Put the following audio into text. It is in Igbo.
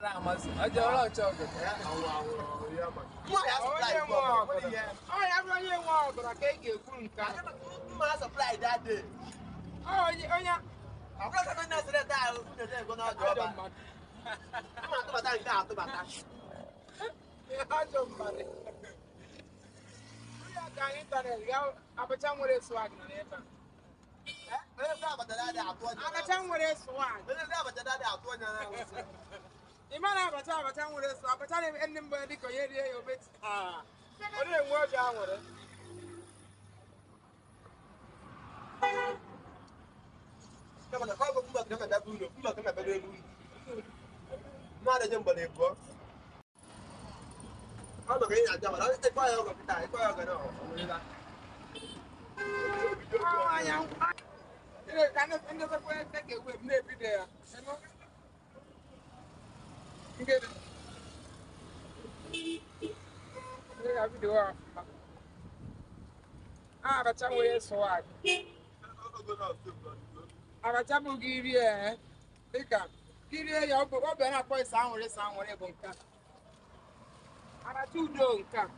Ramos, I don't know chocolate. Oh, yeah, but I can't get food. I supply that day. Oh, yeah. I'm not going to say that I'm going to I don't know. Abacha nwere swag na ebe. Abacha nwere swag. Imana abacha nwere swag. Abacha na ndị mgbe dịka onye rie ya obeti. Ọ na-enwe obi anwụrụ. Kama na kwa kumba kama dabulo, kumba kama bedelu. Mara jemba ne bo. Ano kaya na jama, ay kwa yo ka pita, kwa yo ka no. Ayang. Kana endo sa kwa take we ne bi there. Eno. Ngene. Ya video ah. Abacha nwere swag. Abacha bụ gị rie dịka kirie ya ọ bụ na akpọ ịsa nwere bụ nka. Abacha udo nka.